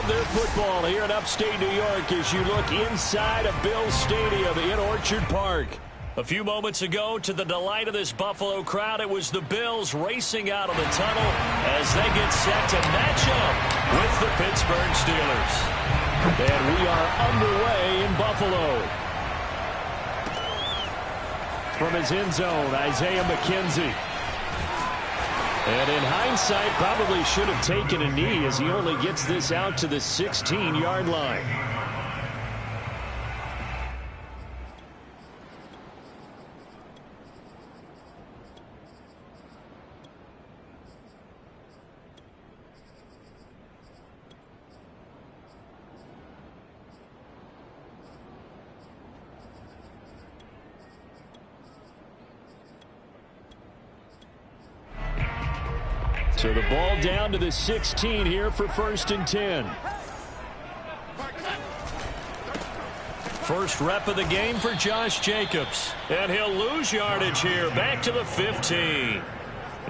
their football here in upstate New York as you look inside of Bills Stadium in Orchard Park. A few moments ago, to the delight of this Buffalo crowd, it was the Bills racing out of the tunnel as they get set to match up with the Pittsburgh Steelers. And we are underway in Buffalo. From his end zone, Isaiah McKenzie. And in hindsight, probably should have taken a knee as he only gets this out to the 16-yard line. So the ball down to the 16 here for 1st and 10. First rep of the game for Josh Jacobs. And he'll lose yardage here, back to the 15.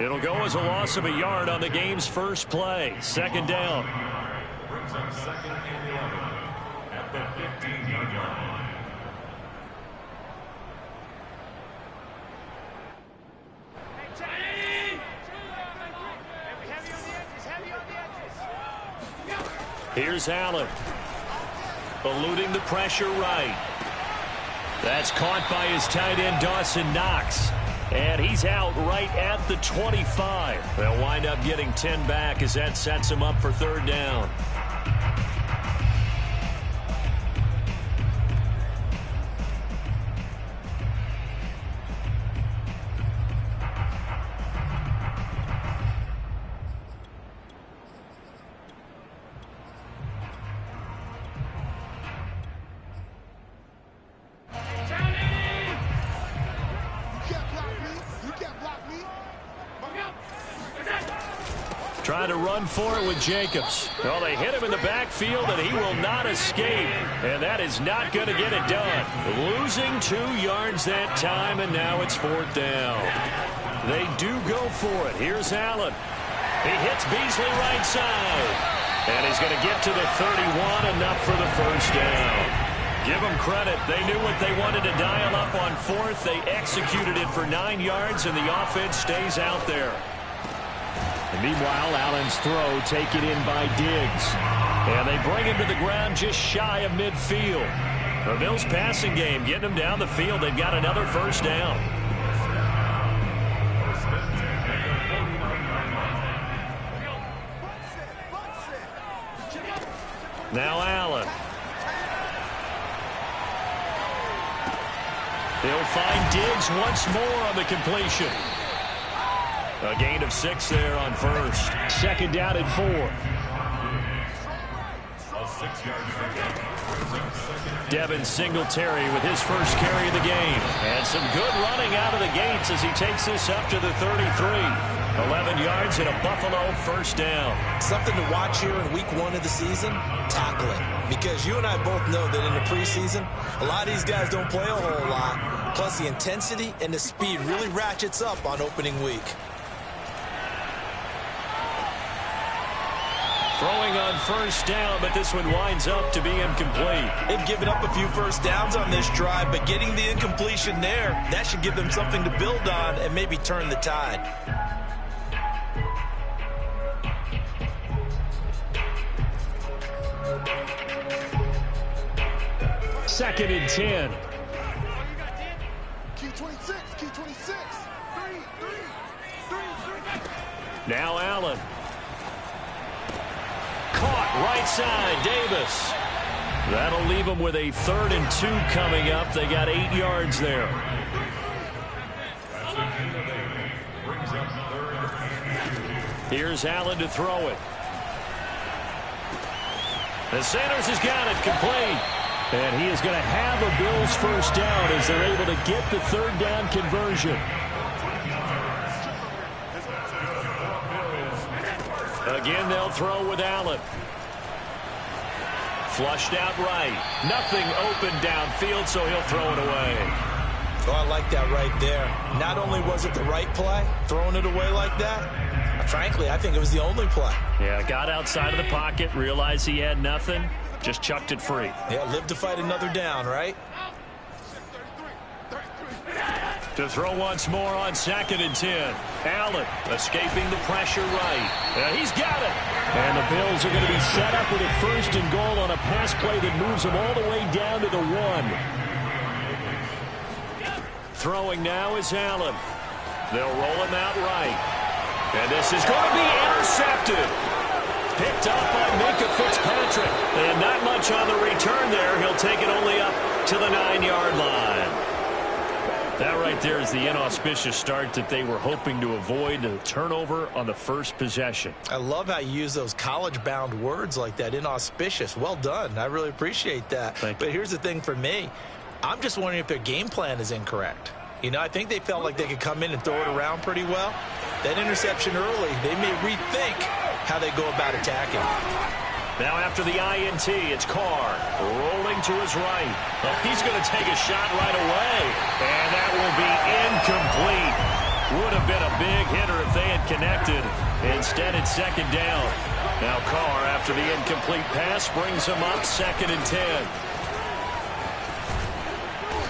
It'll go as a loss of a yard on the game's first play. 2nd down. Brings up 2nd and 11 at the 15-yard line. Here's Allen. Eluding the pressure right. That's caught by his tight end, Dawson Knox. And he's out right at the 25. They'll wind up getting 10 back as that sets him up for 3rd down. Trying to run for it with Jacobs. Well, they hit him in the backfield, and he will not escape. And that is not going to get it done. Losing 2 yards that time, and now it's 4th down. They do go for it. Here's Allen. He hits Beasley right side. And he's going to get to the 31, enough for the 1st down. Give them credit. They knew what they wanted to dial up on 4th. They executed it for 9 yards, and the offense stays out there. And meanwhile, Allen's throw taken in by Diggs. And they bring him to the ground just shy of midfield. The Bills passing game getting them down the field. They've got another 1st down. Now Allen. They'll find Diggs once more on the completion. A gain of 6 there on 1st. 2nd down and 4. Devin Singletary with his first carry of the game. And some good running out of the gates as he takes this up to the 33. 11 yards and a Buffalo 1st down. Something to watch here in week 1 of the season, tackling. Because you and I both know that in the preseason, a lot of these guys don't play a whole lot. Plus the intensity and the speed really ratchets up on opening week. Throwing on 1st down, but this one winds up to be incomplete. They've given up a few 1st downs on this drive, but getting the incompletion there, that should give them something to build on and maybe turn the tide. Second and 10. Key 26, key 26. Three. Now Allen. Caught right side, Davis. That'll leave them with a 3rd and 2 coming up. They got 8 yards there. Here's Allen to throw it. The Sanders has got it complete. And he is going to have a Bills 1st down as they're able to get the 3rd down conversion. Again, they'll throw with Allen. Flushed out right. Nothing open downfield, so he'll throw it away. Oh, I like that right there. Not only was it the right play, throwing it away like that, Frankly, I think it was the only play. Yeah, got outside of the pocket, realized he had nothing, just chucked it free. Yeah, live to fight another down, right? To throw once more on 2nd and 10. Allen escaping the pressure right. He's got it. And the Bills are going to be set up with a 1st and goal on a pass play that moves them all the way down to the 1. Throwing now is Allen. They'll roll him out right. And this is going to be intercepted. Picked up by Minkah Fitzpatrick. And not much on the return there. He'll take it only up to the 9-yard line. That right there is the inauspicious start that they were hoping to avoid, a turnover on the first possession. I love how you use those college-bound words like that, inauspicious. Well done. I really appreciate that. Thank you. But here's the thing for me. I'm just wondering if their game plan is incorrect. You know, I think they felt like they could come in and throw it around pretty well. That interception early, they may rethink how they go about attacking. Now after the INT, it's Carr rolling to his right. Well, he's going to take a shot right away. And that will be incomplete. Would have been a big hitter if they had connected. Instead, it's 2nd down. Now Carr, after the incomplete pass, brings him up 2nd and 10.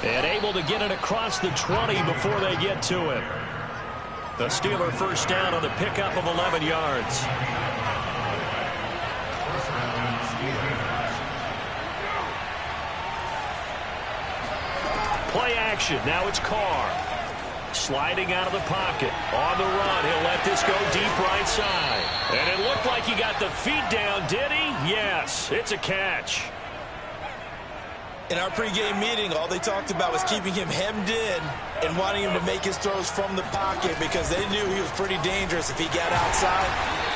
And able to get it across the 20 before they get to him. The Steeler 1st down on the pickup of 11 yards. Play action. Now it's Carr. Sliding out of the pocket. On the run. He'll let this go deep right side. And it looked like he got the feet down, did he? Yes. It's a catch. In our pregame meeting, all they talked about was keeping him hemmed in and wanting him to make his throws from the pocket because they knew he was pretty dangerous if he got outside,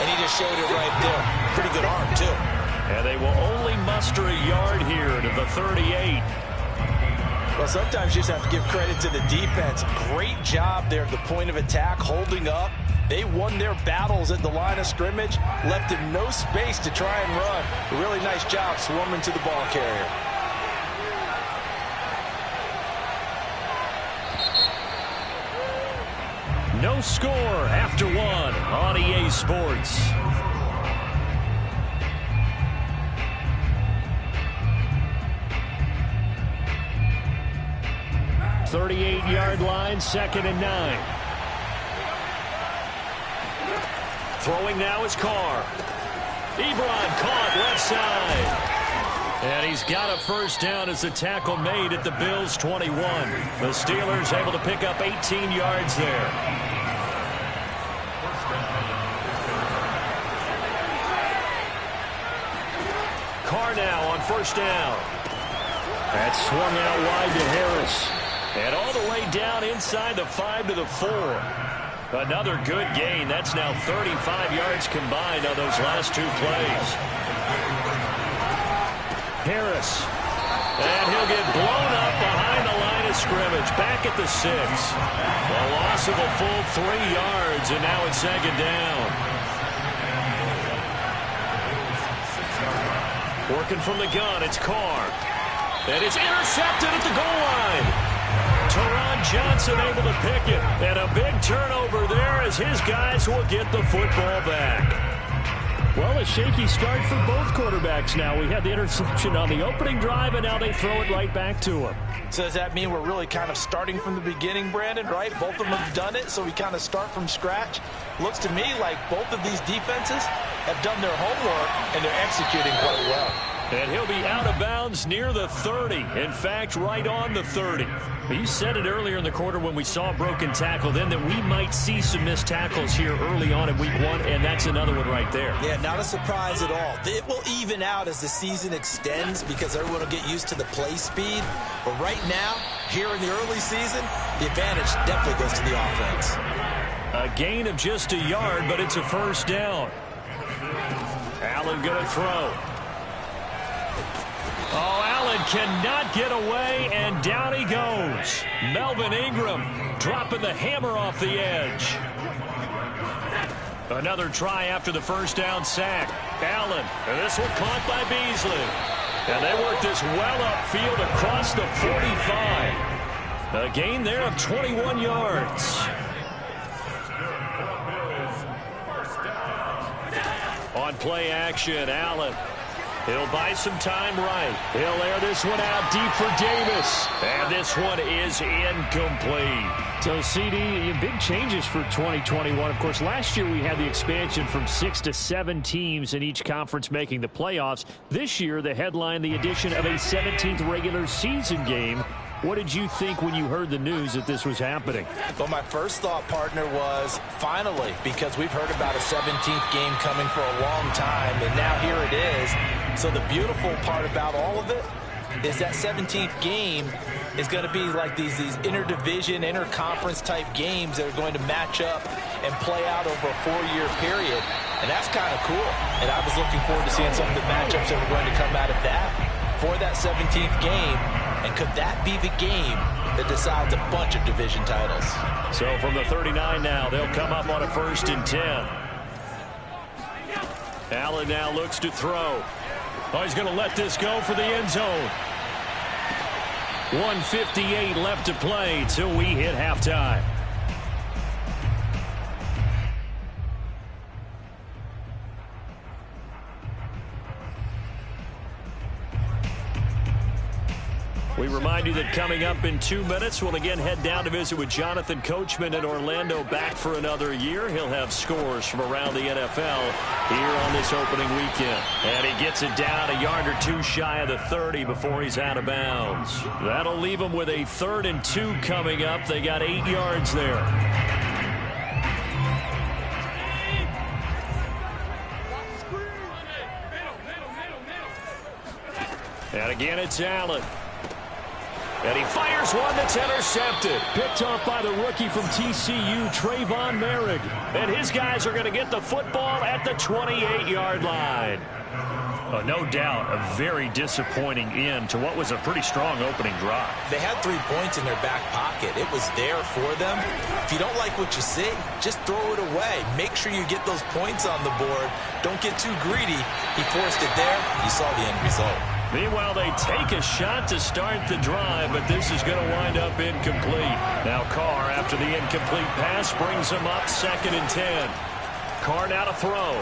and he just showed it right there. Pretty good arm, too. And they will only muster a yard here to the 38. Well, sometimes you just have to give credit to the defense. Great job there at the point of attack, holding up. They won their battles at the line of scrimmage, left him no space to try and run. A really nice job swarming to the ball carrier. No score after 1 on EA Sports. .38-yard line, 2nd and 9. Throwing now is Carr. Ebron caught left side. And he's got a 1st down as the tackle made at the Bills' 21. The Steelers able to pick up 18 yards there. Carr now on 1st down. That's swung out wide to Harris. And all the way down inside the 5 to the 4. Another good gain. That's now 35 yards combined on those last 2 plays. Harris. And he'll get blown up behind the line of scrimmage. Back at the 6. A loss of a full 3 yards, and now it's 2nd down. Working from the gun, it's Carr. And it's intercepted at the goal line. Teron Johnson able to pick it. And a big turnover there as his guys will get the football back. Well, a shaky start for both quarterbacks now. We had the interception on the opening drive, and now they throw it right back to him. So does that mean we're really kind of starting from the beginning, Brandon, right? Both of them have done it, so we kind of start from scratch. Looks to me like both of these defenses have done their homework, and they're executing quite well. And he'll be out of bounds near the 30. In fact, right on the 30. You said it earlier in the quarter when we saw a broken tackle then that we might see some missed tackles here early on in week 1, and that's another one right there. Yeah, not a surprise at all. It will even out as the season extends because everyone will get used to the play speed. But right now, here in the early season, the advantage definitely goes to the offense. A gain of just a yard, but it's a 1st down. Allen going to throw. Oh, Allen cannot get away, and down he goes. Melvin Ingram dropping the hammer off the edge. Another try after the 1st down sack. Allen, and this one caught by Beasley. And they work this well upfield across the 45. A gain there of 21 yards. On play action, Allen. He'll buy some time right. He'll air this one out deep for Davis. And this one is incomplete. So, CD, big changes for 2021. Of course, last year we had the expansion from 6 to 7 teams in each conference making the playoffs. This year, the headline, the addition of a 17th regular season game. What did you think when you heard the news that this was happening? Well, my first thought, partner, was finally, because we've heard about a 17th game coming for a long time, and now here it is. So the beautiful part about all of it is that 17th game is going to be like these interdivision, interconference type games that are going to match up and play out over a 4-year period. And that's kind of cool. And I was looking forward to seeing some of the matchups that were going to come out of that for that 17th game. And could that be the game that decides a bunch of division titles? So from the 39 now, they'll come up on a 1st and 10. Allen now looks to throw. Oh, he's going to let this go for the end zone. 1:58 left to play till we hit halftime. We remind you that coming up in 2 minutes, we'll again head down to visit with Jonathan Coachman in Orlando, back for another year. He'll have scores from around the NFL here on this opening weekend. And he gets it down a yard or two shy of the 30 before he's out of bounds. That'll leave him with a 3rd and 2 coming up. They got 8 yards there. And again, it's Allen. And he fires one that's intercepted. Picked off by the rookie from TCU, Trayvon Merrick. And his guys are going to get the football at the 28-yard line. No doubt a very disappointing end to what was a pretty strong opening drive. They had 3 points in their back pocket. It was there for them. If you don't like what you see, just throw it away. Make sure you get those points on the board. Don't get too greedy. He forced it there. You saw the end result. Meanwhile, they take a shot to start the drive, but this is going to wind up incomplete. Now Carr, after the incomplete pass, brings him up 2nd and 10. Carr now to throw.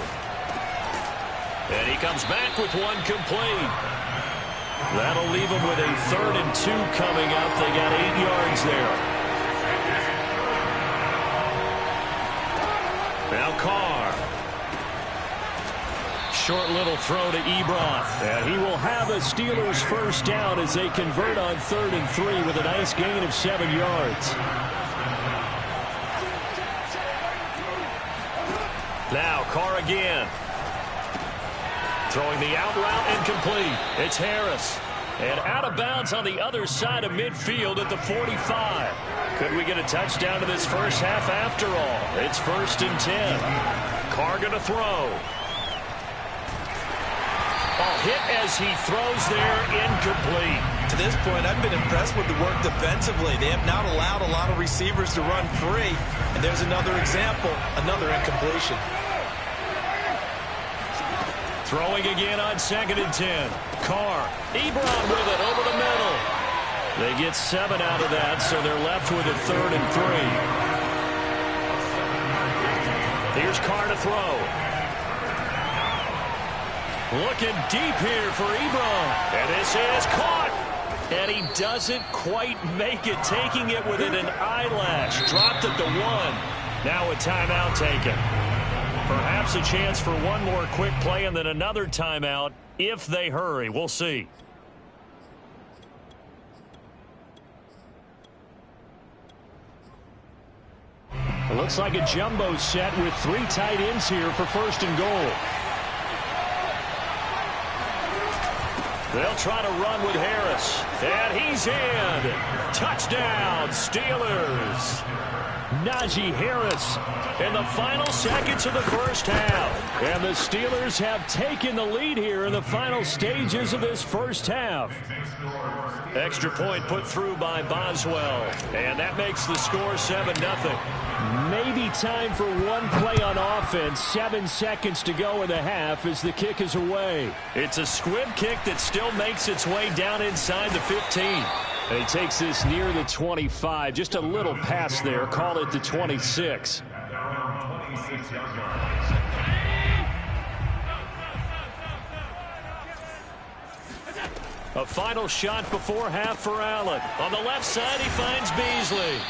And he comes back with one complete. That'll leave him with a 3rd and 2 coming up. They got 8 yards there. Now Carr. Short little throw to Ebron. And he will have a Steelers first down as they convert on 3rd and 3 with a nice gain of 7 yards. Now Carr again. Throwing the out route incomplete. It's Harris. And out of bounds on the other side of midfield at the 45. Could we get a touchdown to this first half after all? It's 1st and 10. Carr going to throw. Hit as he throws there, incomplete. To this point, I've been impressed with the work defensively. They have not allowed a lot of receivers to run free. And there's another example, another incompletion. Throwing again on 2nd and 10. Carr, Ebron with it over the middle. They get 7 out of that, so they're left with a 3rd and 3. Here's Carr to throw. Looking deep here for Ebron. And this is caught. And he doesn't quite make it, taking it within an eyelash. Dropped at the 1. Now a timeout taken. Perhaps a chance for one more quick play and then another timeout if they hurry. We'll see. It looks like a jumbo set with 3 tight ends here for 1st and goal. They'll try to run with Harris. And he's in. Touchdown, Steelers. Najee Harris in the final seconds of the first half. And the Steelers have taken the lead here in the final stages of this first half. Extra point put through by Boswell. And that makes the score 7-0. Maybe time for one play on offense. 7 seconds to go in the half as the kick is away. It's a squib kick that still makes its way down inside the 15. And he takes this near the 25. Just a little pass there. Call it the 26. A final shot before half for Allen. On the left side, he finds Beasley.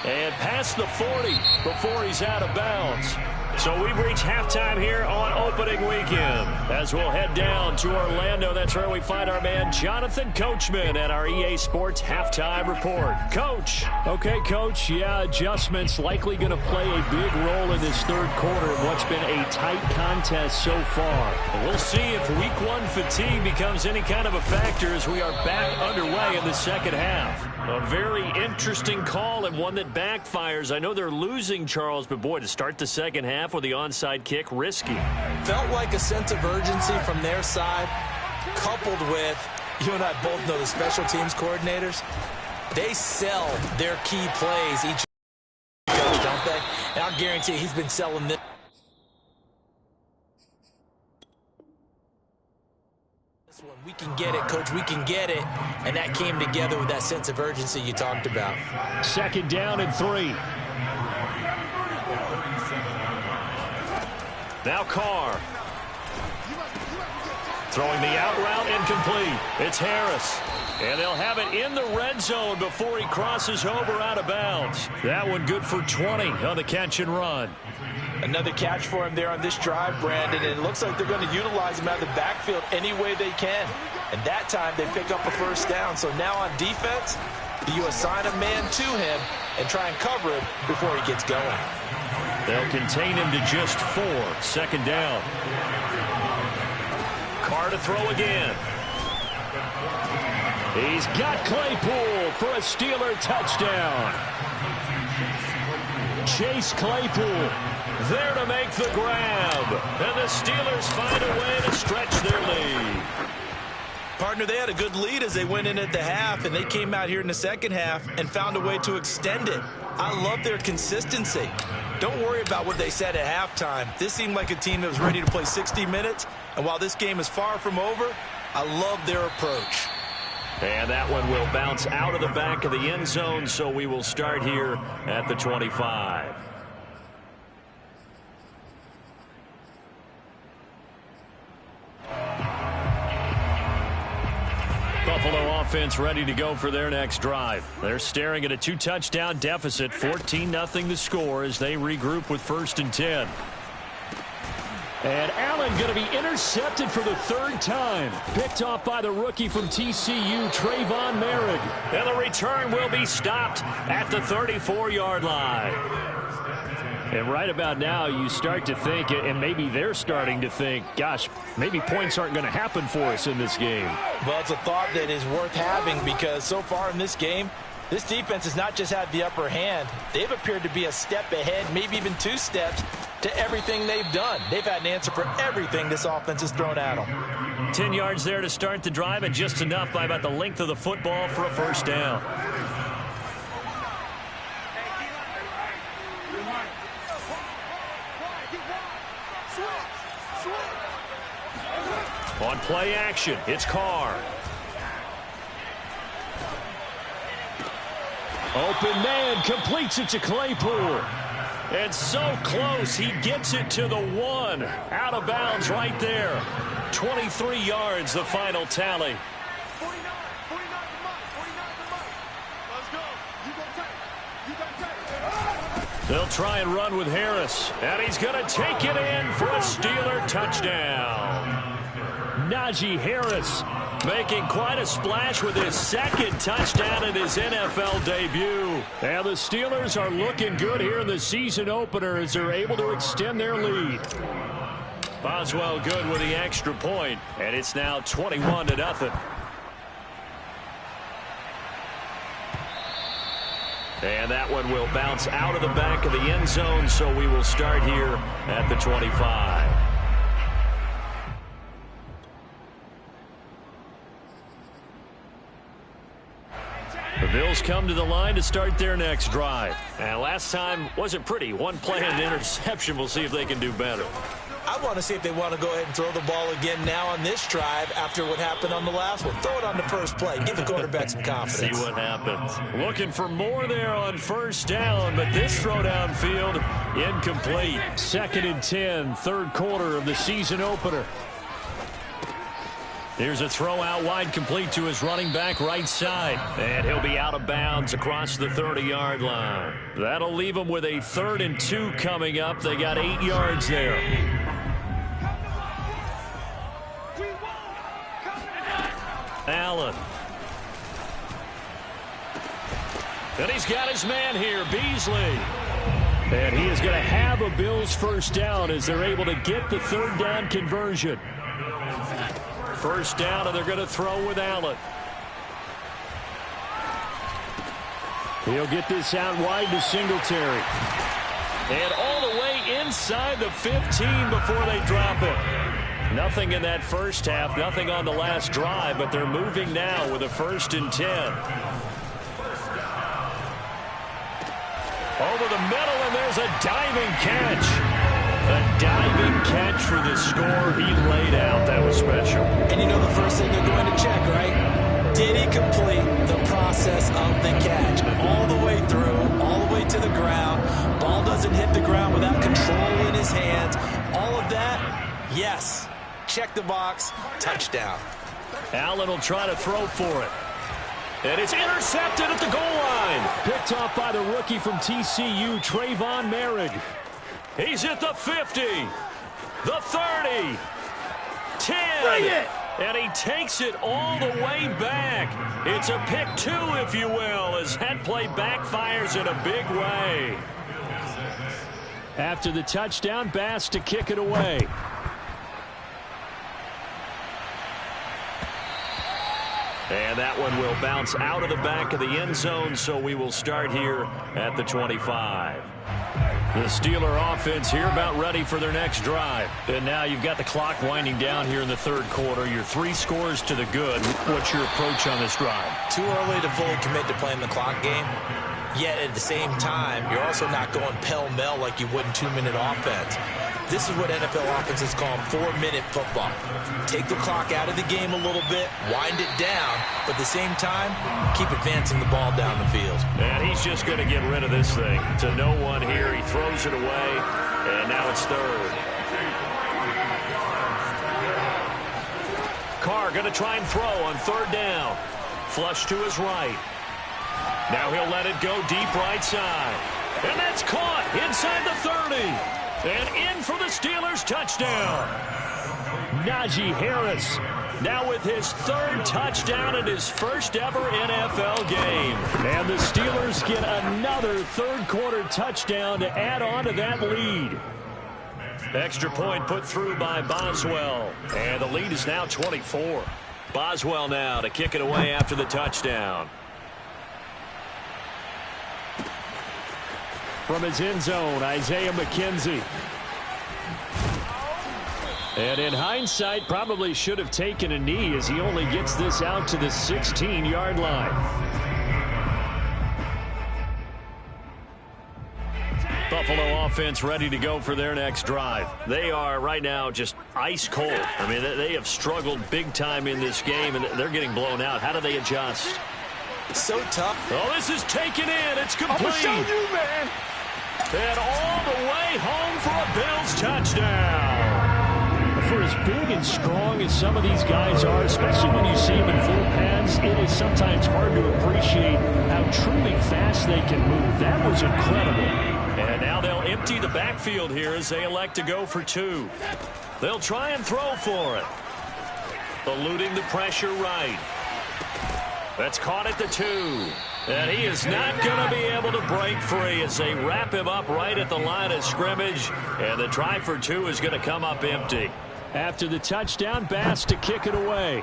And past the 40 before he's out of bounds. So we've reached halftime here on opening weekend. As we'll head down to Orlando, that's where we find our man Jonathan Coachman at our EA Sports Halftime Report. Coach. Okay, Coach. Yeah, adjustments likely going to play a big role in this third quarter of what's been a tight contest so far. We'll see if week one fatigue becomes any kind of a factor as we are back underway in the second half. A very interesting call and one that backfires. I know they're losing, Charles, but boy, to start the second half with the onside kick, risky. Felt like a sense of urgency from their side, coupled with, you and I both know the special teams coordinators, they sell their key plays each coach, don't they? And I'll guarantee he's been selling this. We can get it, Coach, we can get it. And that came together with that sense of urgency you talked about. Second down and 3. Now Carr. Throwing the out route incomplete. It's Harris. And they'll have it in the red zone before he crosses over out of bounds. That one good for 20 on the catch and run. Another catch for him there on this drive, Brandon, and it looks like they're going to utilize him out of the backfield any way they can. And that time they pick up a first down. So now on defense, you assign a man to him and try and cover him before he gets going. They'll contain him to just 4. Second down. Carr to throw again. He's got Claypool for a Steeler touchdown. Chase Claypool there to make the grab. And the Steelers find a way to stretch their lead. Partner, they had a good lead as they went in at the half, and they came out here in the second half and found a way to extend it. I love their consistency. Don't worry about what they said at halftime. This seemed like a team that was ready to play 60 minutes, and while this game is far from over, I love their approach. And that one will bounce out of the back of the end zone, so we will start here at the 25. Buffalo offense ready to go for their next drive. They're staring at a 2-touchdown deficit, 14-0 the score as they regroup with 1st and 10. And Allen going to be intercepted for the 3rd time. Picked off by the rookie from TCU, Trayvon Merrick. And the return will be stopped at the 34-yard line. And right about now, you start to think, and maybe they're starting to think, gosh, maybe points aren't going to happen for us in this game. Well, it's a thought that is worth having because so far in this game, this defense has not just had the upper hand. They've appeared to be a step ahead, maybe even 2 steps to everything they've done. They've had an answer for everything this offense has thrown at them. 10 yards there to start the drive, and just enough by about the length of the football for a first down. On play action, it's Carr. Open man completes it to Claypool. And so close, he gets it to the 1. Out of bounds right there. 23 yards, the final tally. They'll try and run with Harris. And he's going to take it in for a Steeler touchdown. Najee Harris making quite a splash with his 2nd touchdown in his NFL debut. And the Steelers are looking good here in the season opener as they're able to extend their lead. Boswell good with the extra point, and it's now 21-0. And that one will bounce out of the back of the end zone, so we will start here at the 25. The Bills come to the line to start their next drive. And last time wasn't pretty. One play and an interception. We'll see if they can do better. I want to see if they want to go ahead and throw the ball again now on this drive after what happened on the last one. Throw it on the first play. Give the quarterback some confidence. See what happens. Looking for more there on first down, but this throw downfield incomplete. 2nd and 10, 3rd quarter of the season opener. Here's a throw out wide, complete to his running back right side. And he'll be out of bounds across the 30-yard line. That'll leave them with a 3rd and 2 coming up. They got 8 yards there. Allen. And he's got his man here, Beasley. And he is going to have a Bills first down as they're able to get the 3rd down conversion. First down, and they're going to throw with Allen. He'll get this out wide to Singletary. And all the way inside the 15 before they drop it. Nothing in that first half, nothing on the last drive, but they're moving now with a 1st and 10. Over the middle, and there's a diving catch. A diving catch for the score he laid out. That was special. And you know the first thing they're going to check, right? Did he complete the process of the catch? All the way through, all the way to the ground. Ball doesn't hit the ground without control in his hands. All of that, yes. Check the box, touchdown. Allen will try to throw for it. And it's intercepted at the goal line. Picked off by the rookie from TCU, Trayvon Merrick. He's at the 50, the 30, 10. Bring it! And he takes it all the way back. It's a pick 2, if you will, as that play backfires in a big way. After the touchdown, Bass to kick it away. And that one will bounce out of the back of the end zone, so we will start here at the 25. The Steeler offense here about ready for their next drive. And now you've got the clock winding down here in the 3rd quarter. You're 3 scores to the good. What's your approach on this drive? Too early to fully commit to playing the clock game. Yet at the same time, you're also not going pell-mell like you would in 2-minute offense. This is what NFL offenses call 4-minute football. Take the clock out of the game a little bit, wind it down, but at the same time, keep advancing the ball down the field. And he's just going to get rid of this thing. To no one here, he throws it away, and now it's 3rd. Carr going to try and throw on 3rd down. Flush to his right. Now he'll let it go deep right side. And that's caught inside the 30. And in for the Steelers touchdown. Najee Harris now with his 3rd touchdown in his first ever NFL game. And the Steelers get another 3rd quarter touchdown to add on to that lead. Extra point put through by Boswell. And the lead is now 24. Boswell now to kick it away after the touchdown. From his end zone, Isaiah McKenzie. And in hindsight, probably should have taken a knee as he only gets this out to the 16-yard line. Buffalo offense ready to go for their next drive. They are right now just ice cold. I mean, they have struggled big time in this game, and they're getting blown out. How do they adjust? It's so tough. Oh, this is taken in. It's complete. I'm gonna show you, man. And all the way home for a Bills touchdown. For as big and strong as some of these guys are, especially when you see them in full pads, it is sometimes hard to appreciate how truly fast they can move. That was incredible. And now they'll empty the backfield here as they elect to go for 2. They'll try and throw for it. Eluding the pressure right. That's caught at the 2. And he is not going to be able to break free as they wrap him up right at the line of scrimmage. And the try for 2 is going to come up empty. After the touchdown, Bass to kick it away.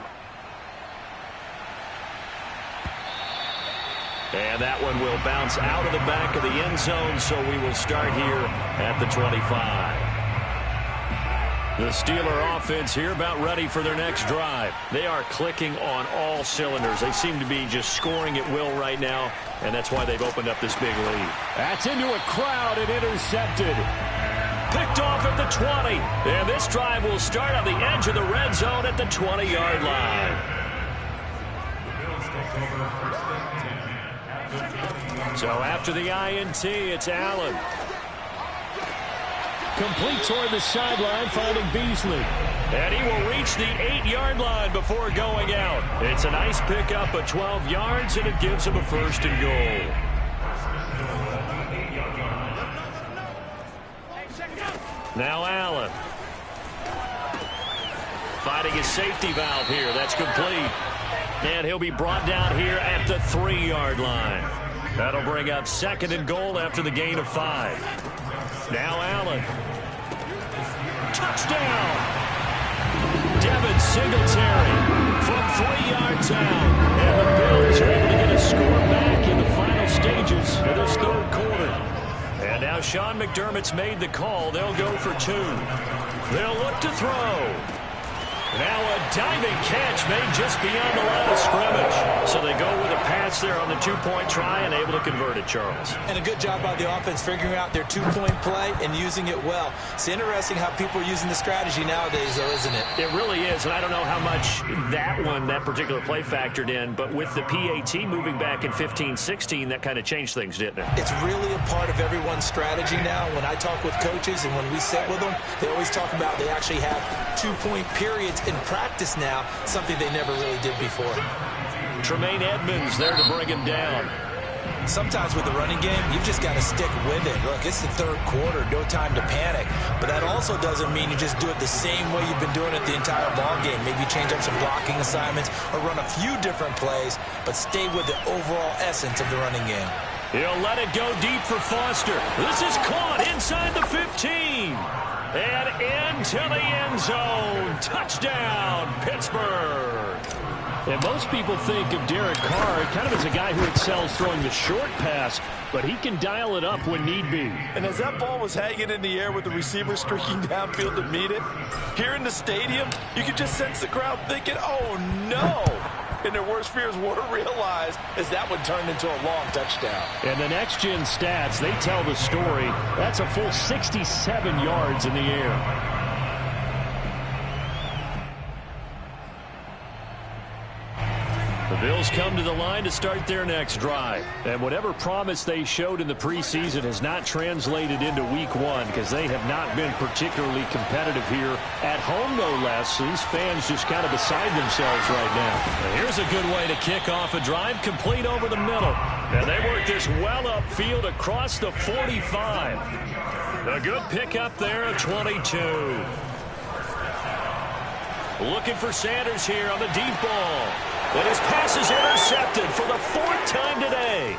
And that one will bounce out of the back of the end zone, so we will start here at the 25. The Steeler offense here about ready for their next drive. They are clicking on all cylinders. They seem to be just scoring at will right now, and that's why they've opened up this big lead. That's into a crowd and intercepted. Picked off at the 20. And this drive will start on the edge of the red zone at the 20-yard line. So after the INT, it's Allen. Complete toward the sideline, finding Beasley. And he will reach the 8-yard line before going out. It's a nice pickup of 12 yards, and it gives him a 1st and goal. Now Allen. Finding his safety valve here. That's complete. And he'll be brought down here at the 3-yard line. That'll bring up 2nd and goal after the gain of 5. Now Allen. Touchdown! Devin Singletary from 3 yards out. And the Bills are able to get a score back in the final stages of this 3rd quarter. And now Sean McDermott's made the call. They'll go for 2. They'll look to throw. Now a diving catch made just beyond the line of scrimmage. So they go with a pass there on the 2-point try and able to convert it, Charles. And a good job by the offense figuring out their 2-point play and using it well. It's interesting how people are using the strategy nowadays, though, isn't it? It really is, and I don't know how much that particular play factored in, but with the PAT moving back in 15-16, that kind of changed things, didn't it? It's really a part of everyone's strategy now. When I talk with coaches and when we sit with them, they always talk about they actually have 2-point periods in practice now, something they never really did before. Tremaine Edmonds there to bring him down. Sometimes with the running game, you've just got to stick with it. Look, it's the 3rd quarter, no time to panic. But that also doesn't mean you just do it the same way you've been doing it the entire ball game. Maybe change up some blocking assignments or run a few different plays, but stay with the overall essence of the running game. He'll let it go deep for Foster. This is caught inside the 15. And into the end zone. Touchdown, Pittsburgh. And most people think of Derek Carr kind of as a guy who excels throwing the short pass, but he can dial it up when need be. And as that ball was hanging in the air with the receiver streaking downfield to meet it, here in the stadium, you could just sense the crowd thinking, oh, no. And their worst fears were realized as that one turned into a long touchdown. And the next-gen stats, they tell the story. That's a full 67 yards in the air. The Bills come to the line to start their next drive. And whatever promise they showed in the preseason has not translated into week 1 because they have not been particularly competitive here at home, no less. These fans just kind of beside themselves right now. And here's a good way to kick off a drive, complete over the middle. And they work this well upfield across the 45. A good pickup there at 22. Looking for Sanders here on the deep ball. And his pass is intercepted for the 4th time today.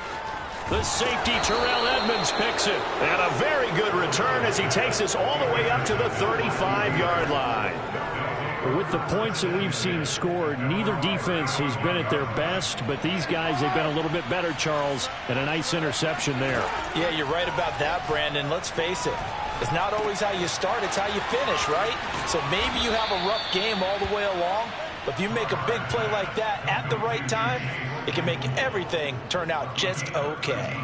The safety, Terrell Edmonds, picks it. And a very good return as he takes us all the way up to the 35-yard line. With the points that we've seen scored, neither defense has been at their best, but these guys have been a little bit better, Charles, and a nice interception there. Yeah, you're right about that, Brandon. Let's face it. It's not always how you start, it's how you finish, right? So maybe you have a rough game all the way along, but if you make a big play like that at the right time, it can make everything turn out just okay.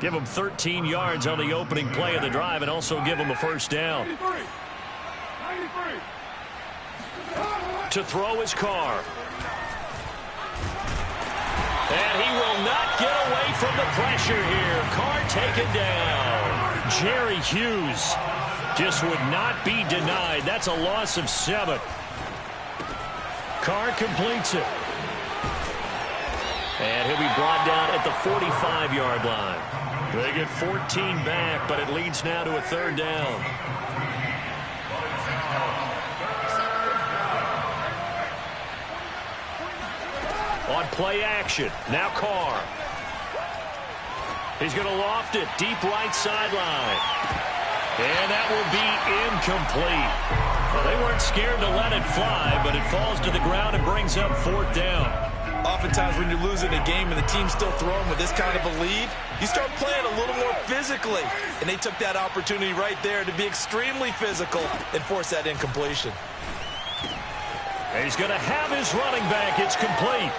Give him 13 yards on the opening play of the drive and also give him a 1st down. 93. To throw his Carr. And he will not get away from the pressure here. Carr taken down. Jerry Hughes just would not be denied. That's a loss of 7. Carr completes it. And he'll be brought down at the 45-yard line. They get 14 back, but it leads now to a 3rd down. On play action, now Carr. He's going to loft it deep right sideline. And that will be incomplete. Well, they weren't scared to let it fly, but it falls to the ground and brings up 4th down. Oftentimes when you're losing a game and the team's still throwing with this kind of a lead, you start playing a little more physically. And they took that opportunity right there to be extremely physical and force that incompletion. And he's going to have his running back. It's complete.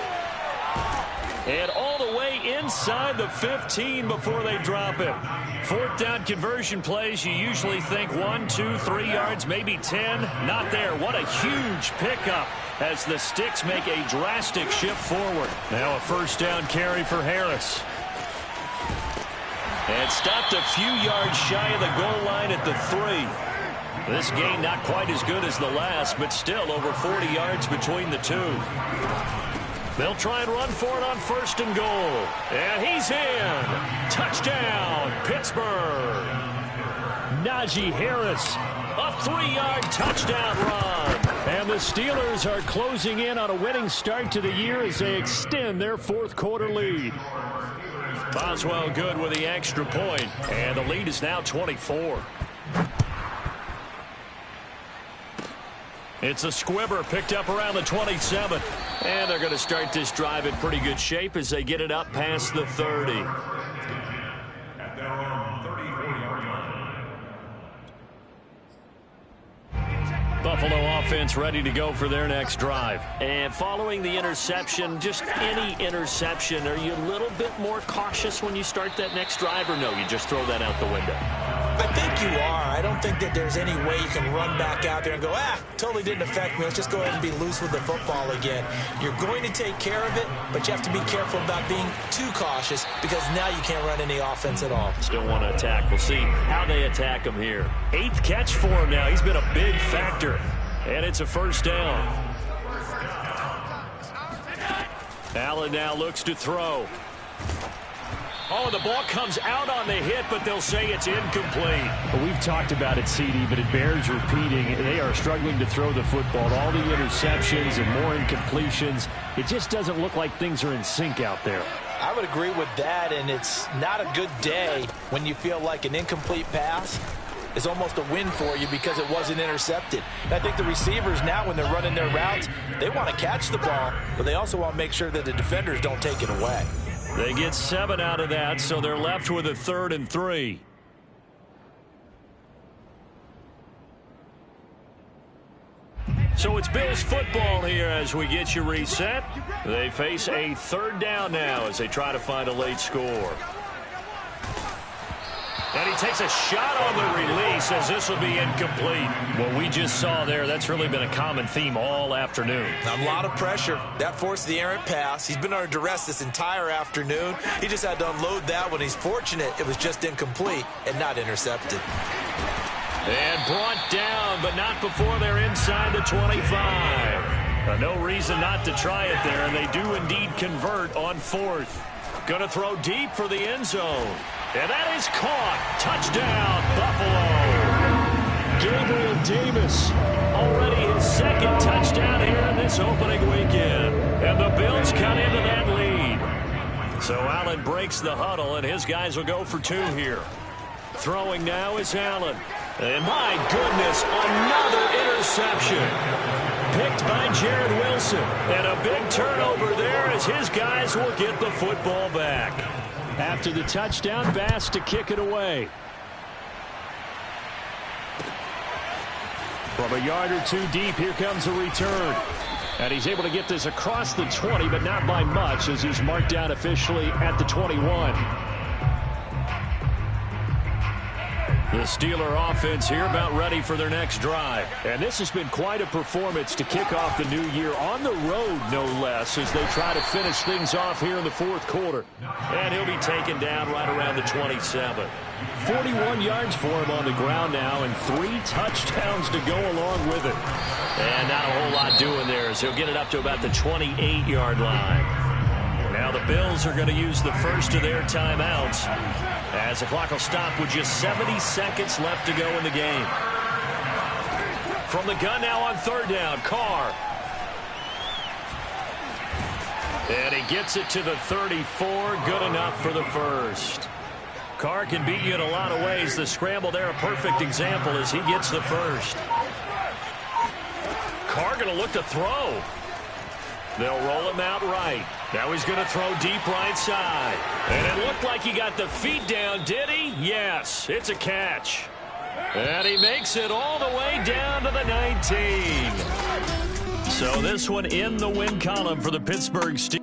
And all the way inside the 15 before they drop it. 4th down conversion plays, you usually think 1, 2, 3 yards, maybe 10. Not there. What a huge pickup as the Sticks make a drastic shift forward. Now a 1st down carry for Harris. And stopped a few yards shy of the goal line at the 3. This gain not quite as good as the last, but still over 40 yards between the two. They'll try and run for it on 1st and goal. And he's in. Touchdown, Pittsburgh. Najee Harris, a 3-yard touchdown run. And the Steelers are closing in on a winning start to the year as they extend their 4th quarter lead. Boswell good with the extra point, and the lead is now 24. It's a squibber picked up around the 27. And they're going to start this drive in pretty good shape as they get it up past the 30. At their own 34-yard line. Buffalo offense ready to go for their next drive. And following the interception, just any interception, are you a little bit more cautious when you start that next drive, or no, you just throw that out the window? I think you are. I don't think that there's any way you can run back out there and go, totally didn't affect me. Let's just go ahead and be loose with the football again. You're going to take care of it, but you have to be careful about being too cautious because now you can't run any offense at all. Still want to attack. We'll see how they attack him here. 8th catch for him now. He's been a big factor. And it's a 1st down. Allen now looks to throw. Oh, the ball comes out on the hit, but they'll say it's incomplete. Well, we've talked about it, CD, but it bears repeating. They are struggling to throw the football. All the interceptions and more incompletions. It just doesn't look like things are in sync out there. I would agree with that, and it's not a good day when you feel like an incomplete pass is almost a win for you because it wasn't intercepted. And I think the receivers now, when they're running their routes, they want to catch the ball, but they also want to make sure that the defenders don't take it away. They get 7 out of that, so they're left with a 3rd and 3. So it's Bills football here as we get you reset. They face a 3rd down now as they try to find a late score. And he takes a shot on the release as this will be incomplete. What we just saw there, that's really been a common theme all afternoon. A lot of pressure. That forced the errant pass. He's been under duress this entire afternoon. He just had to unload that one. He's fortunate it was just incomplete and not intercepted. And brought down, but not before they're inside the 25. No reason not to try it there, and they do indeed convert on 4th. Going to throw deep for the end zone. And that is caught. Touchdown, Buffalo. Gabriel Davis, already his 2nd touchdown here in this opening weekend. And the Bills cut into that lead. So Allen breaks the huddle, and his guys will go for 2 here. Throwing now is Allen. And my goodness, another interception. Picked by Jared Wilson. And a big turnover there as his guys will get the football back. After the touchdown, Bass to kick it away. From a yard or 2 deep, here comes a return. And he's able to get this across the 20, but not by much as he's marked down officially at the 21. The Steeler offense here about ready for their next drive. And this has been quite a performance to kick off the new year on the road, no less, as they try to finish things off here in the 4th quarter. And he'll be taken down right around the 27. 41 yards for him on the ground now and 3 touchdowns to go along with it. And not a whole lot doing there as he'll get it up to about the 28-yard line. Now the Bills are going to use the first of their timeouts as the clock will stop with just 70 seconds left to go in the game. From the gun now on 3rd down, Carr. And he gets it to the 34, good enough for the 1st. Carr can beat you in a lot of ways. The scramble there, a perfect example as he gets the 1st. Carr going to look to throw. They'll roll him out right. Now he's going to throw deep right side. And it looked like he got the feet down, did he? Yes, it's a catch. And he makes it all the way down to the 19. So this one in the win column for the Pittsburgh Steelers.